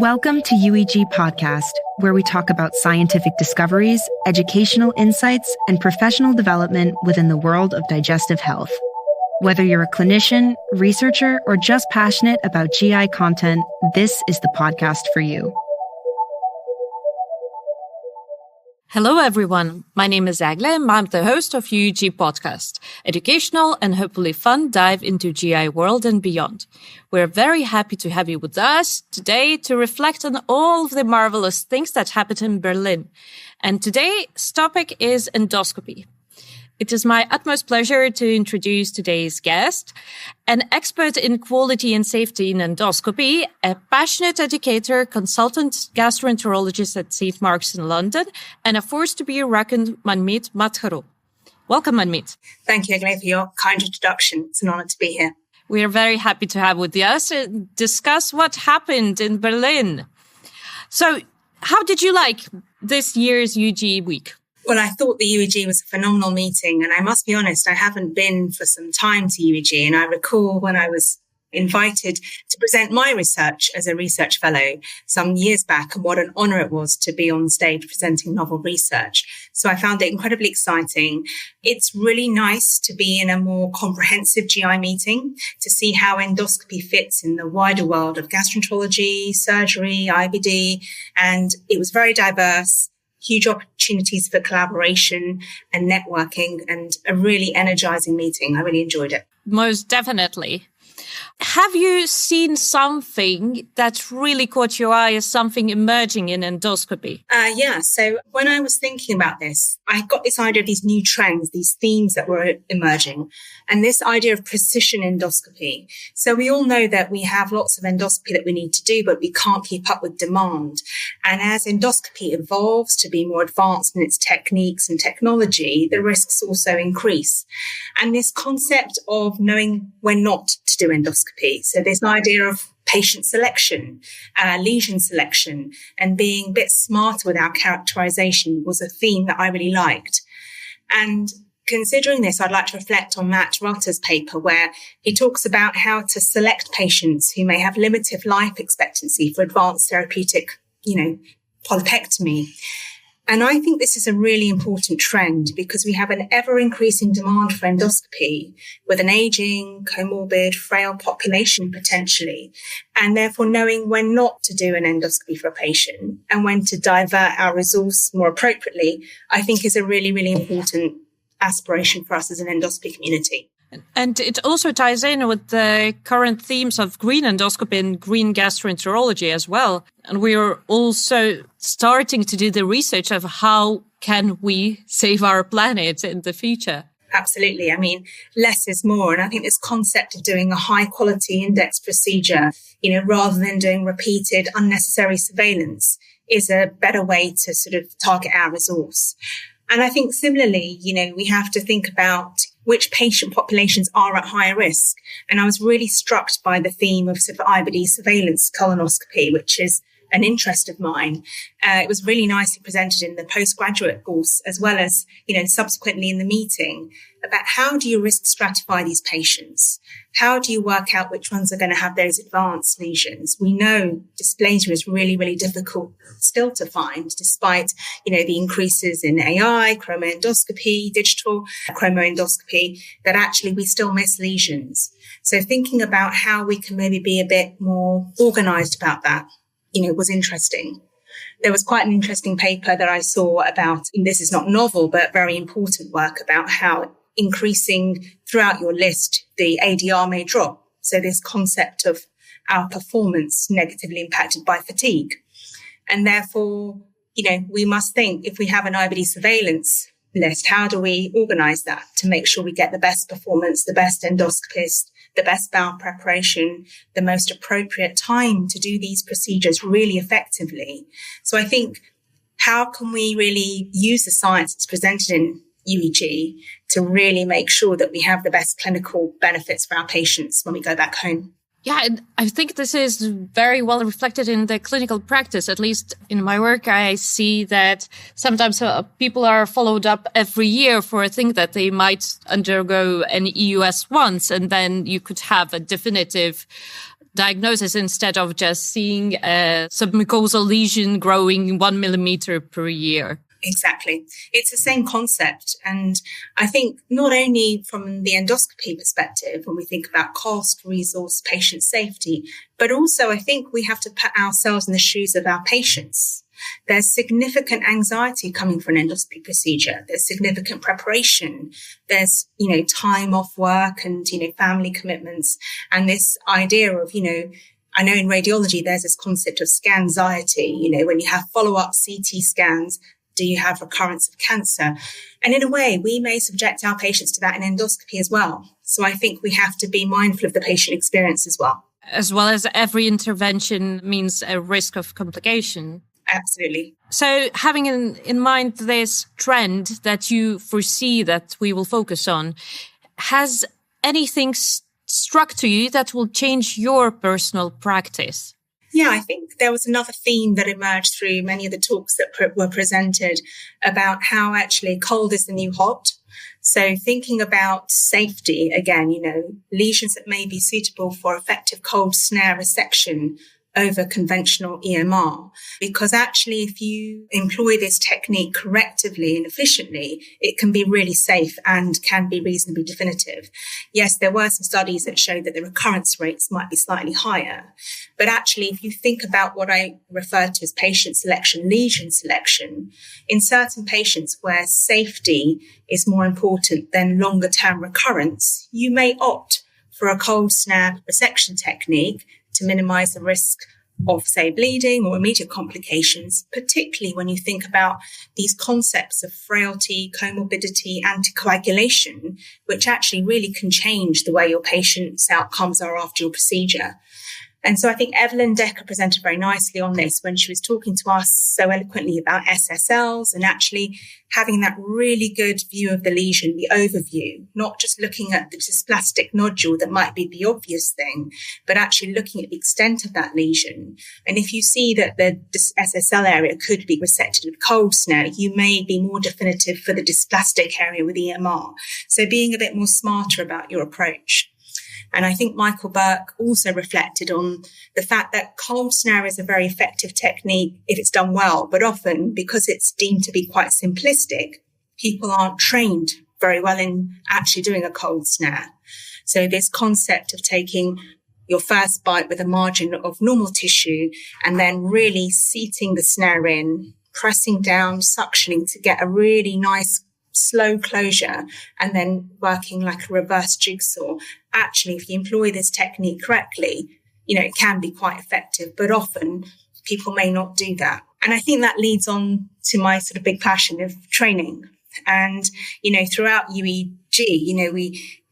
Welcome to UEG Podcast, where we talk about scientific discoveries, educational insights, and professional development within the world of digestive health. Whether you're a clinician, researcher, or just passionate about GI content, this is the podcast for you. Hello, everyone. My name is Eglė, and I'm the host of UEG Podcast, educational and hopefully fun dive into GI world and beyond. We're very happy to have you with us today to reflect on all of the marvelous things that happened in Berlin. And today's topic is endoscopy. It is my utmost pleasure to introduce today's guest, an expert in quality and safety in endoscopy, a passionate educator, consultant gastroenterologist at St. Mark's in London, and a force to be reckoned, Manmeet Matharoo. Welcome, Manmeet. Thank you, Eglė, for your kind introduction. It's an honor to be here. We are very happy to have with us and discuss what happened in Berlin. So, how did you like this year's UEG week? Well, I thought the UEG was a phenomenal meeting, and I must be honest, I haven't been for some time to UEG, and I recall when I was invited to present my research as a research fellow some years back, and what an honor it was to be on stage presenting novel research. So I found it incredibly exciting. It's really nice to be in a more comprehensive GI meeting to see how endoscopy fits in the wider world of gastroenterology, surgery, IBD, and it was very diverse. Huge opportunities for collaboration and networking, and a really energizing meeting. I really enjoyed it. Most definitely. Have you seen something that really caught your eye as something emerging in endoscopy? Yeah. So when I was thinking about this, I got this idea of these new trends, these themes that were emerging, and this idea of precision endoscopy. So we all know that we have lots of endoscopy that we need to do, but we can't keep up with demand. And as endoscopy evolves to be more advanced in its techniques and technology, the risks also increase. And this concept of knowing when not to do endoscopy. So this idea of patient selection, lesion selection, and being a bit smarter with our characterization was a theme that I really liked. And considering this, I'd like to reflect on Matt Rutter's paper, where he talks about how to select patients who may have limited life expectancy for advanced therapeutic, polypectomy. And I think this is a really important trend because we have an ever-increasing demand for endoscopy with an aging, comorbid, frail population potentially, and therefore knowing when not to do an endoscopy for a patient and when to divert our resource more appropriately, I think is a really, really important aspiration for us as an endoscopy community. And it also ties in with the current themes of green endoscopy and green gastroenterology as well. And we are also starting to do the research of how can we save our planet in the future. Absolutely. I mean, less is more. And I think this concept of doing a high quality index procedure, rather than doing repeated unnecessary surveillance is a better way to sort of target our resource. And I think similarly, we have to think about which patient populations are at higher risk. And I was really struck by the theme of sort of IBD surveillance colonoscopy, which is an interest of mine. It was really nicely presented in the postgraduate course, as well as, subsequently in the meeting, about how do you risk stratify these patients? How do you work out which ones are going to have those advanced lesions? We know dysplasia is really, really difficult still to find, despite, the increases in AI, chromoendoscopy, digital chromoendoscopy, that actually we still miss lesions. So thinking about how we can maybe be a bit more organized about that, was interesting. There was quite an interesting paper that I saw about, and this is not novel, but very important work about how increasing throughout your list, the ADR may drop. So this concept of our performance negatively impacted by fatigue. And therefore, we must think if we have an IBD surveillance list, how do we organize that to make sure we get the best performance, the best endoscopist, the best bowel preparation, the most appropriate time to do these procedures really effectively. So I think, how can we really use the science that's presented in UEG to really make sure that we have the best clinical benefits for our patients when we go back home? Yeah, and I think this is very well reflected in the clinical practice. At least in my work, I see that sometimes people are followed up every year for a thing that they might undergo an EUS once, and then you could have a definitive diagnosis instead of just seeing a submucosal lesion growing 1 millimeter per year. Exactly. It's the same concept. And I think not only from the endoscopy perspective, when we think about cost, resource, patient safety, but also I think we have to put ourselves in the shoes of our patients. There's significant anxiety coming from an endoscopy procedure. There's significant preparation. There's, time off work and, family commitments. And this idea of, I know in radiology, there's this concept of scanxiety, when you have follow-up CT scans, do you have recurrence of cancer? And in a way, we may subject our patients to that in endoscopy as well. So I think we have to be mindful of the patient experience as well. As well as every intervention means a risk of complication. Absolutely. So having in mind this trend that you foresee that we will focus on, has anything struck to you that will change your personal practice? Yeah, I think there was another theme that emerged through many of the talks that were presented about how actually cold is the new hot. So thinking about safety, again, lesions that may be suitable for effective cold-snare resection over conventional EMR, because actually if you employ this technique correctively and efficiently, it can be really safe and can be reasonably definitive. Yes, there were some studies that showed that the recurrence rates might be slightly higher, but actually if you think about what I refer to as patient selection, lesion selection, in certain patients where safety is more important than longer term recurrence, you may opt for a cold snare resection technique to minimize the risk of, say, bleeding or immediate complications, particularly when you think about these concepts of frailty, comorbidity, anticoagulation, which actually really can change the way your patient's outcomes are after your procedure. And so I think Evelyn Decker presented very nicely on this when she was talking to us so eloquently about SSLs and actually having that really good view of the lesion, the overview, not just looking at the dysplastic nodule that might be the obvious thing, but actually looking at the extent of that lesion. And if you see that the SSL area could be resected with cold snare, you may be more definitive for the dysplastic area with EMR. So being a bit more smarter about your approach. And I think Michael Burke also reflected on the fact that cold snare is a very effective technique if it's done well, but often because it's deemed to be quite simplistic, people aren't trained very well in actually doing a cold snare. So this concept of taking your first bite with a margin of normal tissue and then really seating the snare in, pressing down, suctioning to get a really nice slow closure and then working like a reverse jigsaw. Actually, if you employ this technique correctly, it can be quite effective, but often people may not do that. And I think that leads on to my sort of big passion of training. And, throughout UEG,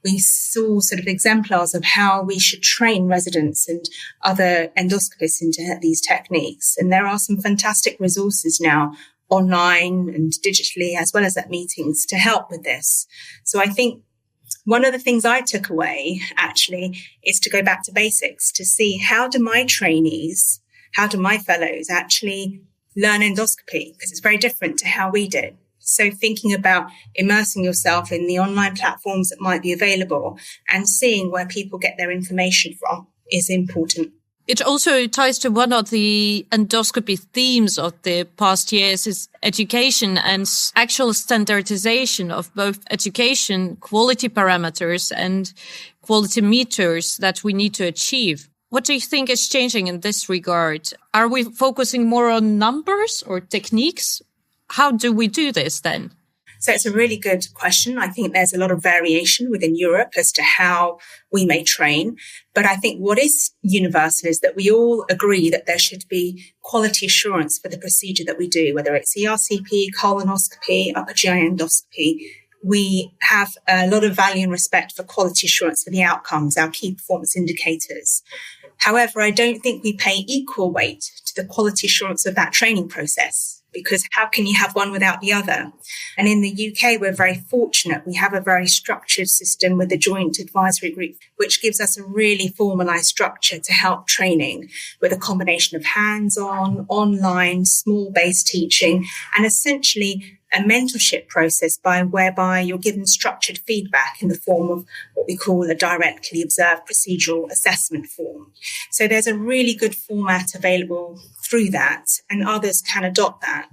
we saw sort of exemplars of how we should train residents and other endoscopists into these techniques. And there are some fantastic resources now online and digitally, as well as at meetings, to help with this. So I think one of the things I took away actually is to go back to basics, to see how do my trainees, how do my fellows actually learn endoscopy? Because it's very different to how we did. So thinking about immersing yourself in the online platforms that might be available and seeing where people get their information from is important. It also ties to one of the endoscopy themes of the past years is education and actual standardization of both education, quality parameters and quality meters that we need to achieve. What do you think is changing in this regard? Are we focusing more on numbers or techniques? How do we do this then? So it's a really good question. I think there's a lot of variation within Europe as to how we may train. But I think what is universal is that we all agree that there should be quality assurance for the procedure that we do, whether it's ERCP, colonoscopy, upper GI endoscopy. We have a lot of value and respect for quality assurance for the outcomes, our key performance indicators. However, I don't think we pay equal weight to the quality assurance of that training process, because how can you have one without the other? And in the UK, we're very fortunate. We have a very structured system with the Joint Advisory Group, which gives us a really formalized structure to help training with a combination of hands-on, online, small-based teaching, and essentially a mentorship process whereby you're given structured feedback in the form of what we call a directly observed procedural assessment form. So there's a really good format available through that, and others can adopt that.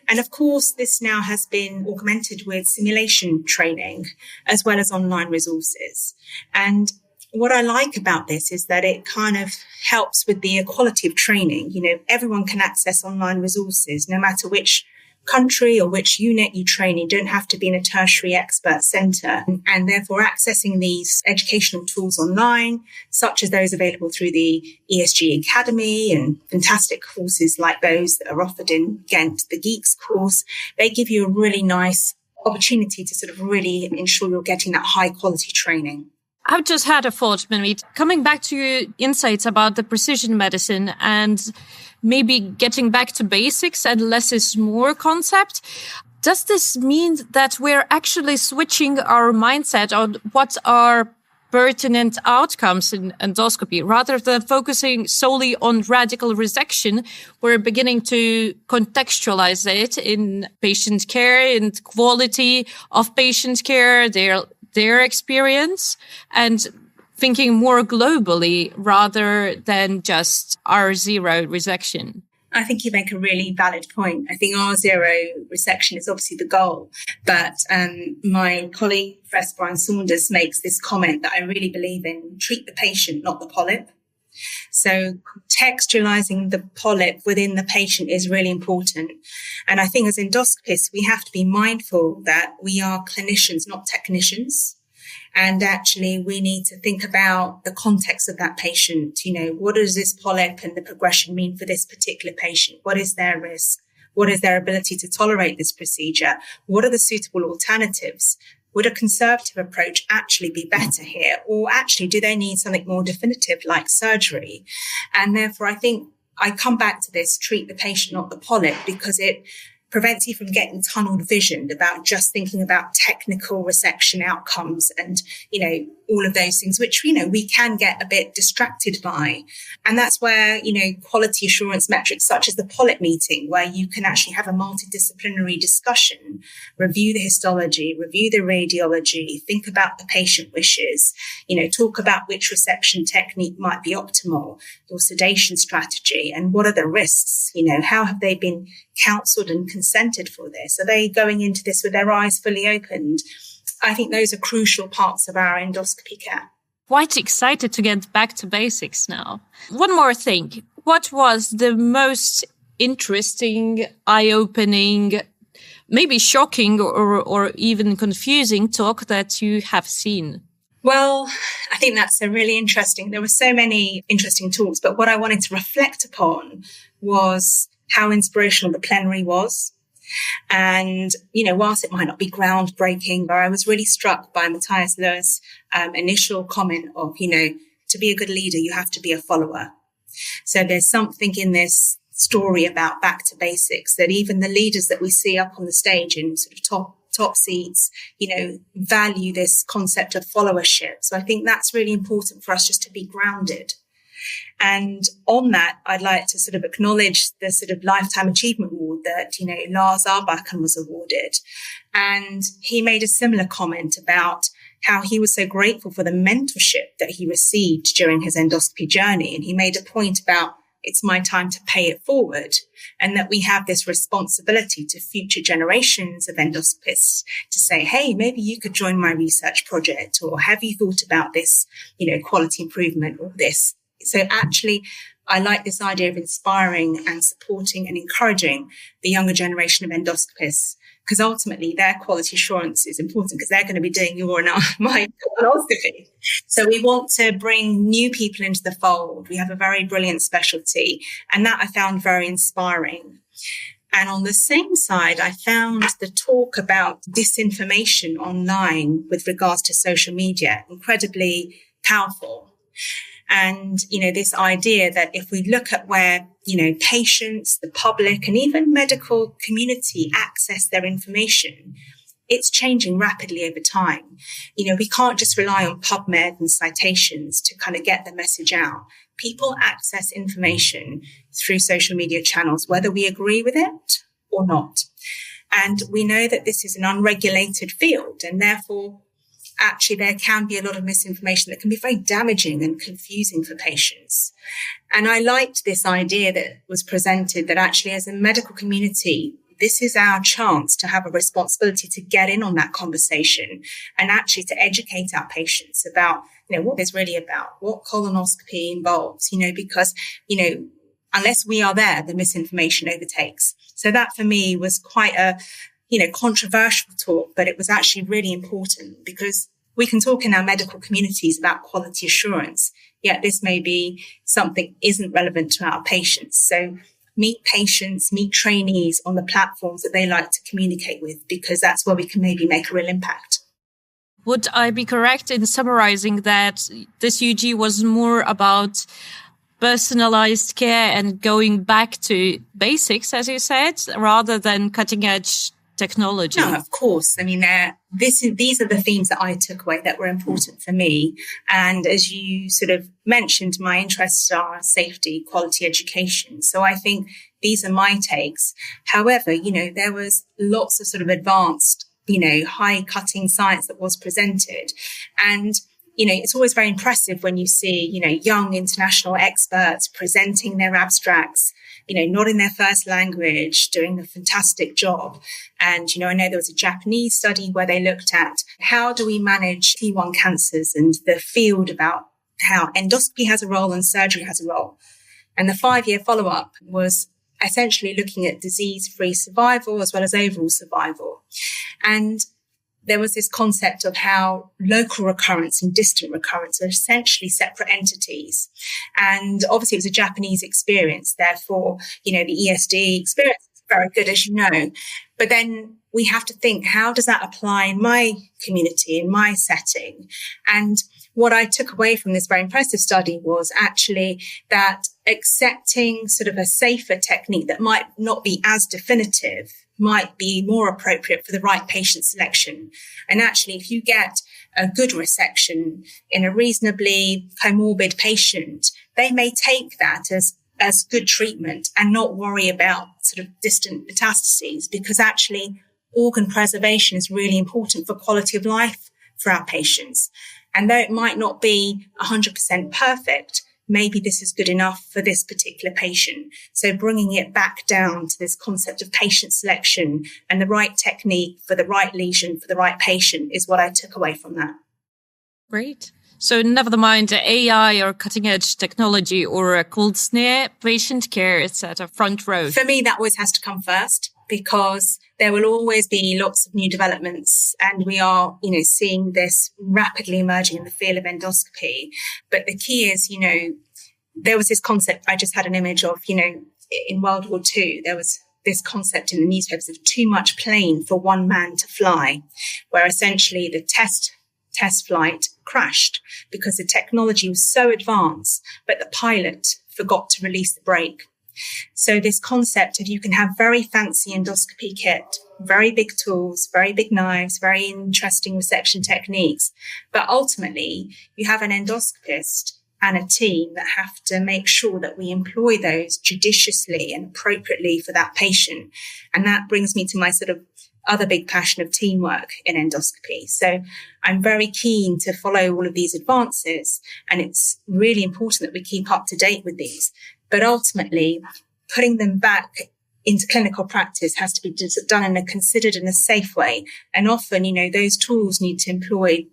And of course, this now has been augmented with simulation training as well as online resources. And what I like about this is that it kind of helps with the equality of training. You know, everyone can access online resources, no matter which country or which unit you train. You don't have to be in a tertiary expert centre. And therefore, accessing these educational tools online, such as those available through the ESG Academy and fantastic courses like those that are offered in Ghent, the Geeks course, they give you a really nice opportunity to sort of really ensure you're getting that high quality training. I've just had a thought, Manmeet. Coming back to your insights about the precision medicine and maybe getting back to basics and less is more concept, does this mean that we're actually switching our mindset on what are pertinent outcomes in endoscopy? Rather than focusing solely on radical resection, we're beginning to contextualize it in patient care and quality of patient care, their experience, and thinking more globally rather than just R0 resection. I think you make a really valid point. I think R0 resection is obviously the goal, but my colleague, Professor Brian Saunders, makes this comment that I really believe in: treat the patient, not the polyp. So contextualizing the polyp within the patient is really important. And I think as endoscopists, we have to be mindful that we are clinicians, not technicians. And actually, we need to think about the context of that patient. You know, what does this polyp and the progression mean for this particular patient? What is their risk? What is their ability to tolerate this procedure? What are the suitable alternatives? Would a conservative approach actually be better here? Or actually, do they need something more definitive like surgery? And therefore, I think I come back to this: treat the patient, not the polyp, because it prevents you from getting tunnel visioned about just thinking about technical resection outcomes and, you know, all of those things, which, you know, we can get a bit distracted by. And that's where, you know, quality assurance metrics such as the polyp meeting, where you can actually have a multidisciplinary discussion, review the histology, review the radiology, think about the patient wishes, you know, talk about which resection technique might be optimal, your sedation strategy, and what are the risks, you know, how have they been counselled and consented for this? Are they going into this with their eyes fully opened? I think those are crucial parts of our endoscopy care. Quite excited to get back to basics now. One more thing. What was the most interesting, eye-opening, maybe shocking or even confusing talk that you have seen? Well, I think that's a really interesting. There were so many interesting talks, but what I wanted to reflect upon was how inspirational the plenary was. And, you know, whilst it might not be groundbreaking, but I was really struck by Matthias Löw's initial comment of, you know, to be a good leader, you have to be a follower. So there's something in this story about back to basics that even the leaders that we see up on the stage in sort of top seats, you know, value this concept of followership. So I think that's really important for us, just to be grounded. And on that, I'd like to sort of acknowledge the sort of Lifetime Achievement Award that, you know, Lars Arbakken was awarded. And he made a similar comment about how he was so grateful for the mentorship that he received during his endoscopy journey. And he made a point about, it's my time to pay it forward, and that we have this responsibility to future generations of endoscopists to say, hey, maybe you could join my research project, or have you thought about this, you know, quality improvement or this. So actually, I like this idea of inspiring and supporting and encouraging the younger generation of endoscopists, because ultimately their quality assurance is important, because they're going to be doing your and my colonoscopy. So we want to bring new people into the fold. We have a very brilliant specialty, and that I found very inspiring. And on the same side, I found the talk about disinformation online with regards to social media incredibly powerful. And, you know, this idea that if we look at where, you know, patients, the public, and even medical community access their information, it's changing rapidly over time. You know, we can't just rely on PubMed and citations to kind of get the message out. People access information through social media channels, whether we agree with it or not. And we know that this is an unregulated field, and therefore actually there can be a lot of misinformation that can be very damaging and confusing for patients. And I liked this idea that was presented that actually as a medical community, this is our chance to have a responsibility to get in on that conversation and actually to educate our patients about, what it's really about, what colonoscopy involves, because, unless we are there, the misinformation overtakes. So that for me was quite a, controversial talk, but it was actually really important because we can talk in our medical communities about quality assurance, yet this may be something isn't relevant to our patients. So meet patients, meet trainees on the platforms that they like to communicate with, because that's where we can maybe make a real impact. Would I be correct in summarizing that this UEG was more about personalized care and going back to basics, as you said, rather than cutting edge technology? No, of course. I mean, these are the themes that I took away that were important for me. And as you sort of mentioned, my interests are safety, quality education. So I think these are my takes. However, there was lots of sort of advanced, high cutting science that was presented. And it's always very impressive when you see, young international experts presenting their abstracts, not in their first language, doing a fantastic job. And, I know there was a Japanese study where they looked at how do we manage T1 cancers and the field about how endoscopy has a role and surgery has a role. And the 5-year follow-up was essentially looking at disease-free survival as well as overall survival. And there was this concept of how local recurrence and distant recurrence are essentially separate entities. And obviously it was a Japanese experience. Therefore, the ESD experience is very good, as you know. But then we have to think, how does that apply in my community, in my setting? And what I took away from this very impressive study was actually that accepting sort of a safer technique that might not be as definitive might be more appropriate for the right patient selection. And actually, if you get a good resection in a reasonably comorbid patient, they may take that as good treatment and not worry about sort of distant metastases, because actually organ preservation is really important for quality of life for our patients. And though it might not be 100% perfect, maybe this is good enough for this particular patient. So bringing it back down to this concept of patient selection and the right technique for the right lesion for the right patient is what I took away from that. Great. So never mind AI or cutting edge technology or a cold-snare, patient care is at a front row. For me, that always has to come first, because there will always be lots of new developments, and we are, seeing this rapidly emerging in the field of endoscopy. But the key is, there was this concept, I just had an image of, in World War II, there was this concept in the newspapers of too much plane for one man to fly, where essentially the test flight crashed because the technology was so advanced, but the pilot forgot to release the brake. So this concept of you can have very fancy endoscopy kit, very big tools, very big knives, very interesting resection techniques. But ultimately, you have an endoscopist and a team that have to make sure that we employ those judiciously and appropriately for that patient. And that brings me to my sort of other big passion of teamwork in endoscopy. So I'm very keen to follow all of these advances, and it's really important that we keep up to date with these. But ultimately, putting them back into clinical practice has to be done in a considered and a safe way. And often, those tools need to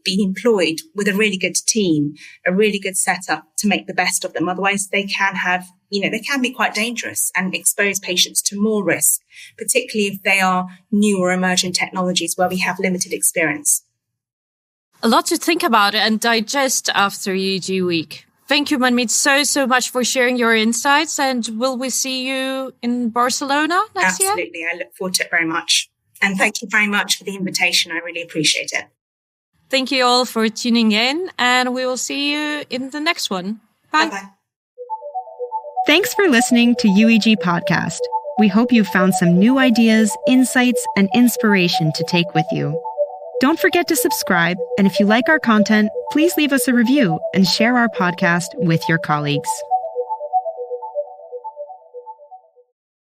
be employed with a really good team, a really good setup to make the best of them. Otherwise, they can be quite dangerous and expose patients to more risk, particularly if they are new or emerging technologies where we have limited experience. A lot to think about and digest after UEG week. Thank you, Manmeet, so much for sharing your insights. And will we see you in Barcelona next year? Absolutely. I look forward to it very much. And thank you very much for the invitation. I really appreciate it. Thank you all for tuning in, and we will see you in the next one. Bye. Bye-bye. Thanks for listening to UEG Podcast. We hope you found some new ideas, insights, and inspiration to take with you. Don't forget to subscribe, and if you like our content, please leave us a review and share our podcast with your colleagues.